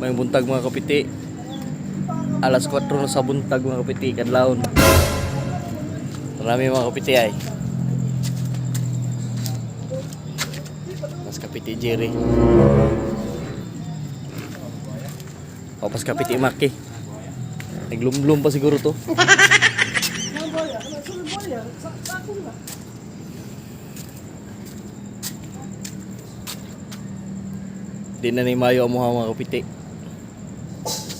May buntag mga kapiti. Alas 4 na sa buntag mga kapiti, kadlawon. Marami mga kapiti ay. Mas kapiti Jerry. O pas kapiti Maki. Naglumlum pa siguro to. Di na ni mayo ang mga kapiti.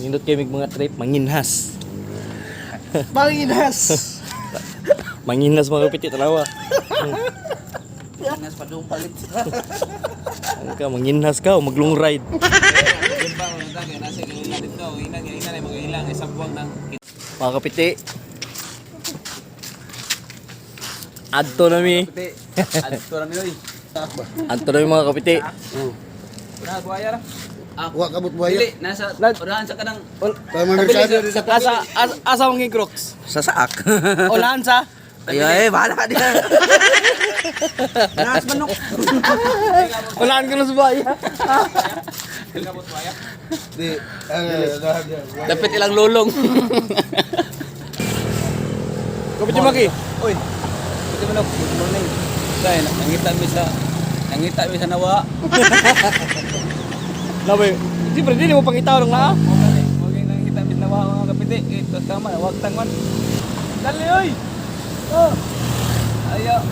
Nindot kami mga trip, manginhas. Manginhas. Manginhas mga kapiti, talawa. Manginhas pa doon palit. Ano ka, manginhas ka o maglong ride. Yun ba, nasa ilan dito. Inan ay mga ilang, isang buwang ng... Mga kapiti. Adto na mi. Adto na nila Adto na mi mga kapiti. Una, buhaya ra. Wa kabut buhaya. Dili, nasa unahan sa kanang... Pamamerkado rin sa Asa mong Crocs? sa saak. Olahan sa? Ay, bahala ka diyan. Nahas manok. Olahan ko na sa bahay. Dili ka buhaya. Di, Dapat ilang lulong. Kapiti Maki. Uy, kapiti manok. Good morning. Dahil, nangita mi sa nawa. Labi. Siyempre, di mo pangitaw lang na. Huwag nangita mi sa nawa mga kapiti. Ito, tama, huwag tangon. Dali, oy! Oh! Ayaw.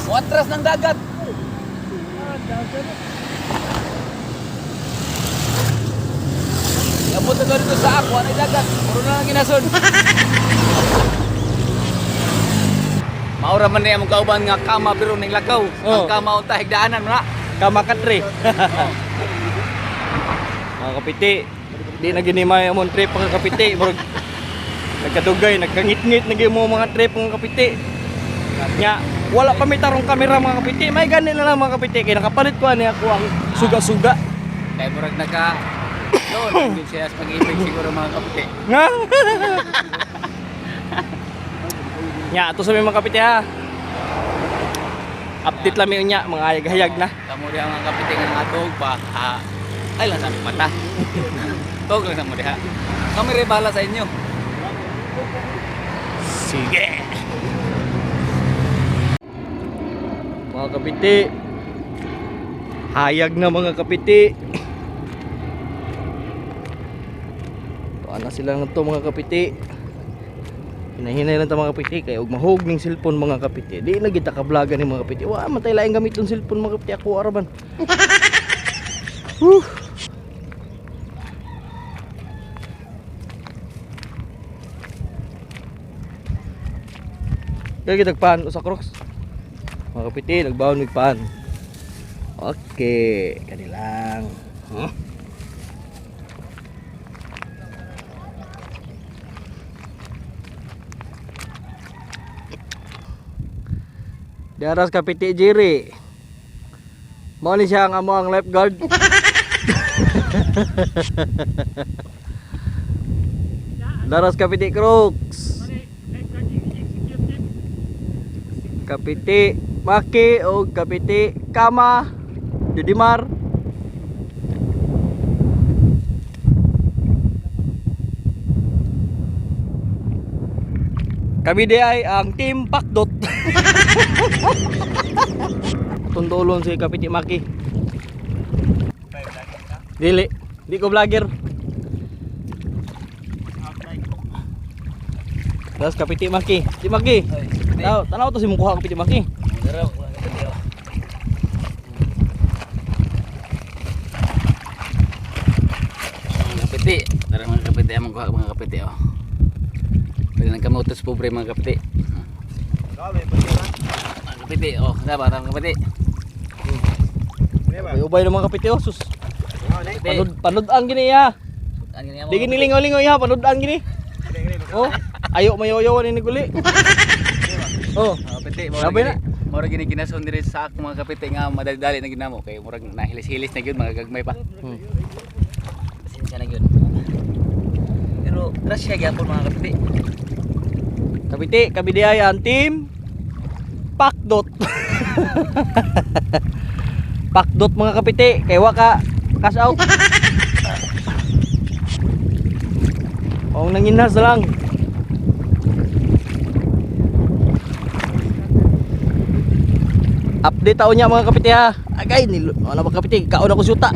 Watras ng dagat. Abot na dito sa aqua na dagat. Puro na lang ginason. Maura man niya mong kauban nga kama pero ning lakaw. Ang kama unta higdaanan mo na. Kamakatre. Mga kapiti. Di na ginimay among trip mga kapiti. Murag nagkadugay, nagkangit-ngit naging mo mga trip mga kapiti. Nya, wala pa may tarong kamera mga kapiti. May gani na lang mga kapiti. Kaya nakapalit ko ani ako ang suga-suga. Kaya murag naka doon din siya sa pag-ibig siguro mga kapiti. Nga. Nya, ato sa mga kapiti ha. Update lang yun niya, mga hayag-hayag na. Kamu diha mga kapiti nga natog pa. Ay lang sa aming mata. Tog lang sa mo diha. Kami rin bahala sa inyo. Sige. Mga kapiti. Hayag na mga kapiti. Tuan na sila ng to mga kapiti. Hinahinay lang ito mga kapiti. Kaya huwag mahog ng cellphone mga kapiti. Di na kita kablaga ni mga kapiti. Wah, matay laing gamit ng cellphone mga kapiti. Ako araban. Kaya kita nagpaan sa Crocs. Mga kapiti, nagbaon nagpaan. Okay, kanilang. Huh? Daras kapiti Jerry. Mao ni siya ang amo ang lifeguard. Daras kapiti Crocs. Kapiti Maki o kapiti Kama Didimar. Kami di ay ang Team Pakdot. Tundulon si kapiti Maki. Dili, di ko vlogger. Das kapiti Maki. Kapiti Maki. Tanaw to si mong kuha kapiti Maki. Kapiti, tara mga kapiti, among kuha mga kapiti oh. Pwede nang kamutos pobre mga kapiti. Mga kapiti, oh, dapat mga kapiti. Ubay ng mga kapiti oh, sus. Panud ang gini ya. Di gini lingaw-lingaw ya, panud ang gini. Oh, ayo mayoyawan ini guli. Oh, kapiti, sabi na. Mura gini ginason diri sa ako mga kapiti nga madali-dali na ginamo kay murag nahilis-hilis na gyud mga gagmay pa. Pasensya na gyud. Pero grasya gyapon mga kapiti. Kapiti, kabidi ay ang Team Pakdot. Pakdot mga kapiti, kay waka cash out. O nanginhas na lang. Update ako niya mga kapite ha. Agay, wala mga kapite, kaon ako syuta.